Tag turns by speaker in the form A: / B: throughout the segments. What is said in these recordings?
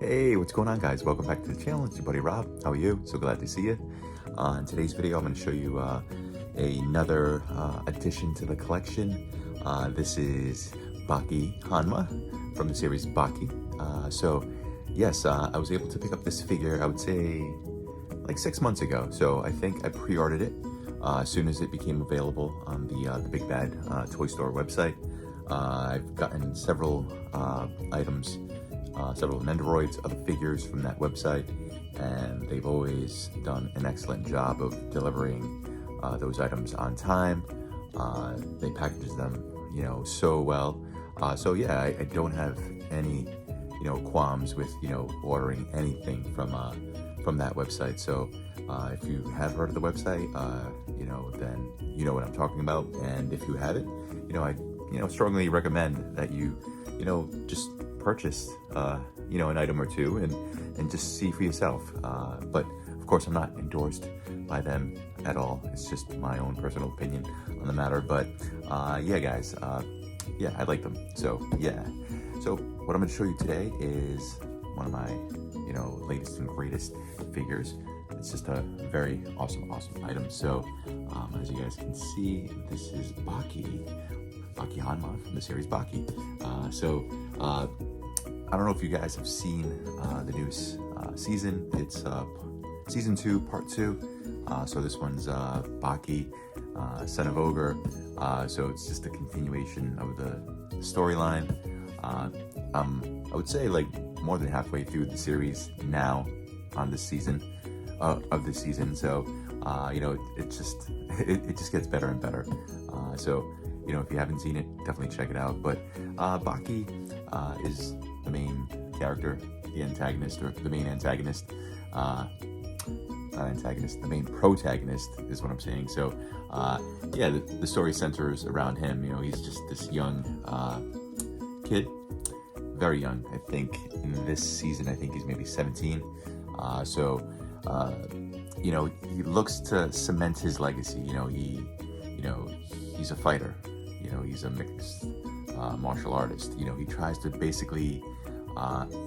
A: Hey, what's going on, guys? Welcome back to the channel. It's your buddy Rob. How are you? So glad to see you. In today's video, I'm going to show you another addition to the collection. This is Baki Hanma from the series Baki. Yes, I was able to pick up this figure, I would say, like 6 months ago. So I think I pre-ordered it as soon as it became available on the Big Bad Toy Store website. I've gotten several items, several Nendoroids, other figures from that website, and they've always done an excellent job of delivering those items on time. They package them, so well. So yeah, I don't have any, qualms with, ordering anything from that website. So if you have heard of the website, then you know what I'm talking about. And if you haven't, I strongly recommend that you, just purchase, an item or two and just see for yourself. But of course, I'm not endorsed by them at all. It's just my own personal opinion on the matter. But yeah, guys, yeah, I like them. So yeah. So what I'm going to show you today is one of my, latest and greatest figures. It's just a very awesome item. So as you guys can see, this is Baki Hanma from the series Baki. I don't know if you guys have seen the new season. It's season 2, part 2. So this one's Baki, son of Ogre. So it's just a continuation of the storyline. I would say like more than halfway through the series now on this season of this season. So it just gets better and better. So if you haven't seen it, definitely check it out. But Baki is the main character, the antagonist, or the main antagonist. Not antagonist, the main protagonist is what I'm saying. So yeah, the story centers around him. He's just this young kid, very young. I think in this season, I think he's maybe 17. He looks to cement his legacy. He's a fighter. He's a mixed martial artist. He tries to basically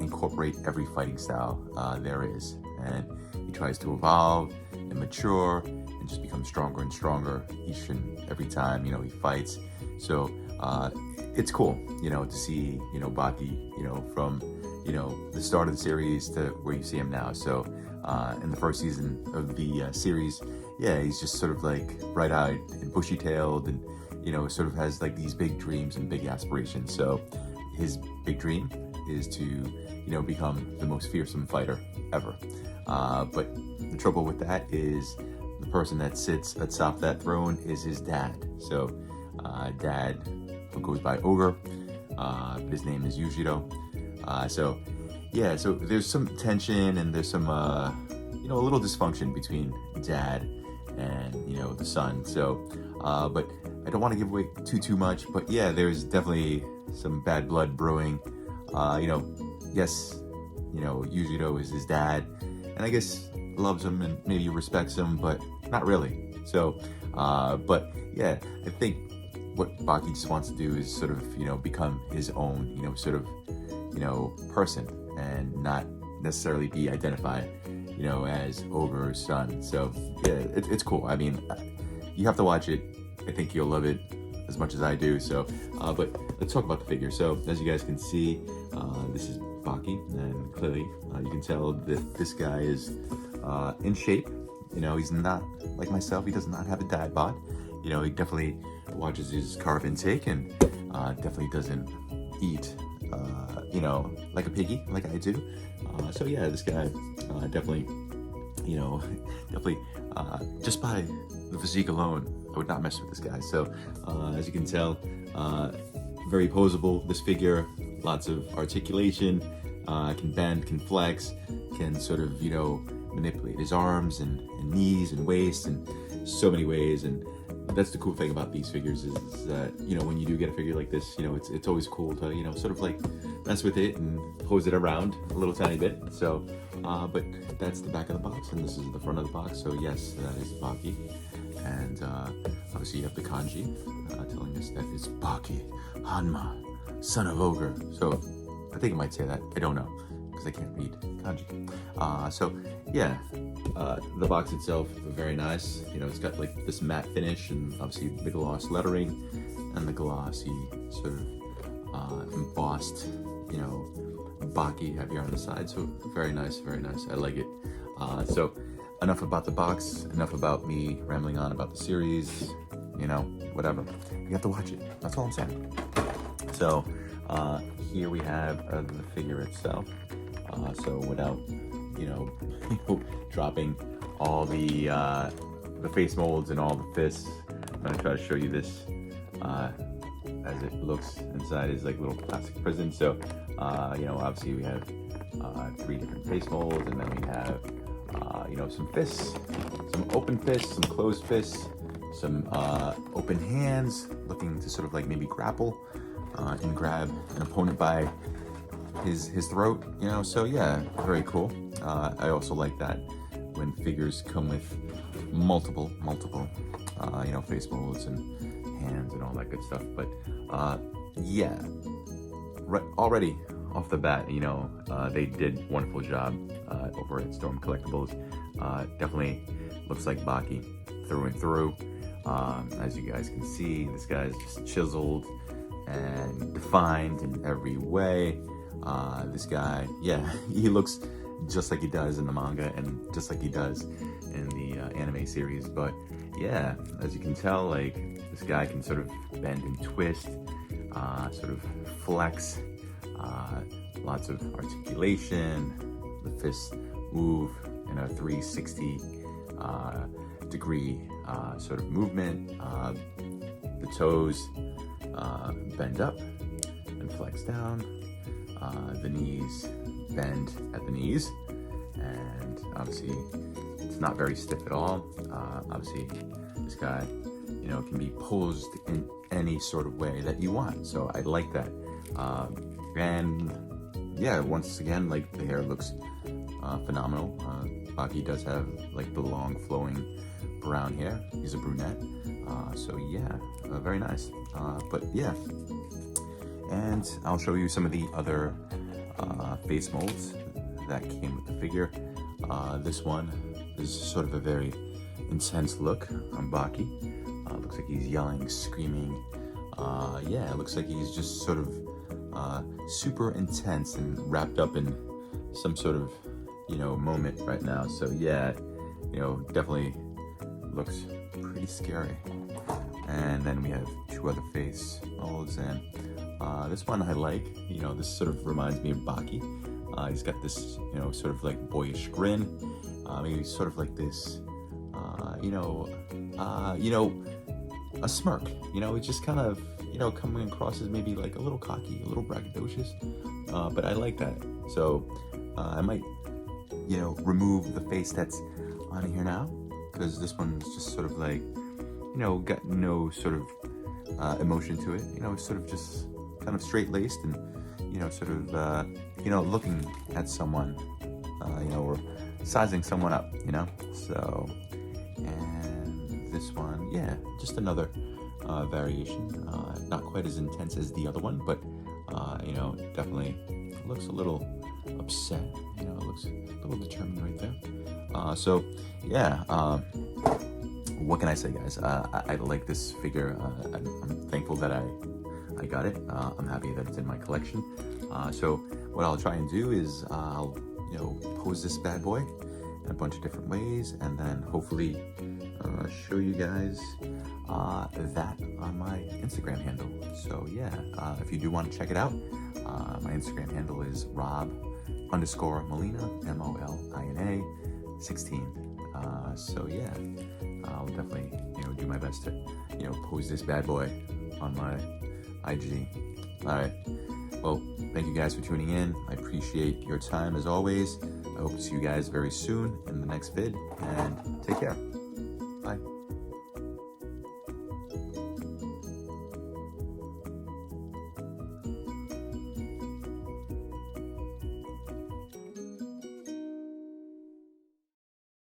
A: incorporate every fighting style there is, and he tries to evolve and mature and just become stronger and stronger each and every time he fights. So it's cool to see Baki from the start of the series to where you see him now. So in the first season of the series, yeah, he's just sort of like bright-eyed and bushy-tailed, and sort of has like these big dreams and big aspirations. So his big dream is to become the most fearsome fighter ever. But the trouble with that is the person that sits atop that throne is his dad. So dad goes by Ogre, but his name is Yujiro. So yeah, so there's some tension and there's some a little dysfunction between dad and the son. So but I don't want to give away too much, but yeah, there's definitely some bad blood brewing. Yes, Yujiro is his dad, and I guess loves him and maybe respects him, but not really. So but yeah, I think what Baki just wants to do is sort of become his own person, and not necessarily be identified as Ogre's son. So yeah, it's cool. I mean, you have to watch it. I think you'll love it as much as I do. So but let's talk about the figure. So as you guys can see, this is Baki, and clearly you can tell that this guy is in shape. He's not like myself. He does not have a dad bod. He definitely watches his carb intake, and definitely doesn't eat like a piggy like I do. So yeah, this guy definitely just by the physique alone, I would not mess with this guy. So as you can tell, very posable, this figure. Lots of articulation, can bend, can flex, can sort of manipulate his arms and knees and waist in so many ways. And that's the cool thing about these figures is that when you do get a figure like this, it's always cool to sort of like mess with it and pose it around a little tiny bit. So but that's the back of the box, and this is the front of the box. So yes, that is Baki, and obviously you have the kanji telling us that it's Baki Hanma, son of Ogre. So I think it might say that, I don't know. because I can't read kanji. So yeah, the box itself very nice. You know, it's got like this matte finish and obviously the gloss lettering and the glossy sort of embossed, you know, Baki have here on the side. So very nice, very nice. I like it. So enough about the box, enough about me rambling on about the series, you know, whatever. You have to watch it. That's all I'm saying. So here we have the figure itself. So without, you know, dropping all the face molds and all the fists, I'm gonna try to show you this as it looks inside is like little plastic prison. So, you know, obviously we have 3 different face molds, and then we have, you know, some fists, some open fists, some closed fists, some open hands looking to sort of like maybe grapple and grab an opponent by his throat, you know. So yeah, very cool. I also like that when figures come with multiple you know, face molds and hands and all that good stuff. But yeah, right, already off the bat, you know, they did a wonderful job over at Storm Collectibles. Definitely looks like Baki through and through. As you guys can see, this guy's just chiseled and defined in every way. This guy, yeah, he looks just like he does in the manga and just like he does in the anime series. But yeah, as you can tell, like, this guy can sort of bend and twist, sort of flex, lots of articulation. The fists move in a 360 degree sort of movement. The toes bend up and flex down. The knees bend at the knees, and obviously it's not very stiff at all. Obviously this guy, you know, can be posed in any sort of way that you want, so I like that. And yeah, once again, like, the hair looks phenomenal. Baki does have like the long flowing brown hair. He's a brunette, so yeah, very nice. But yeah, and I'll show you some of the other face molds that came with the figure. This one is sort of a very intense look on Baki. Looks like he's yelling, screaming. Yeah, it looks like he's just sort of super intense and wrapped up in some sort of, you know, moment right now. So yeah, you know, definitely looks pretty scary. And then we have 2 other face molds, and this one I like. You know, this sort of reminds me of Baki. He's got this, you know, sort of like boyish grin. Maybe sort of like this, you know, a smirk. You know, it's just kind of, you know, coming across as maybe like a little cocky, a little braggadocious. But I like that. So I might, you know, remove the face that's on here now, because this one's just sort of like, you know, got no sort of emotion to it. You know, it's sort of just kind of straight-laced and, you know, sort of, you know, looking at someone, you know, or sizing someone up, you know. So, and this one, yeah, just another variation. Not quite as intense as the other one, but, you know, definitely looks a little upset. You know, it looks a little determined right there. So, yeah, what can I say, guys? I like this figure. I'm thankful that I got it. I'm happy that it's in my collection. So what I'll try and do is I'll, you know, pose this bad boy in a bunch of different ways, and then hopefully show you guys that on my Instagram handle. So yeah, if you do want to check it out, my Instagram handle is Rob_Molina, MOLINA 16. So yeah, I'll definitely, you know, do my best to, you know, pose this bad boy on my IG. All right. Well, thank you guys for tuning in. I appreciate your time as always. I hope to see you guys very soon in the next vid, and take care. Bye.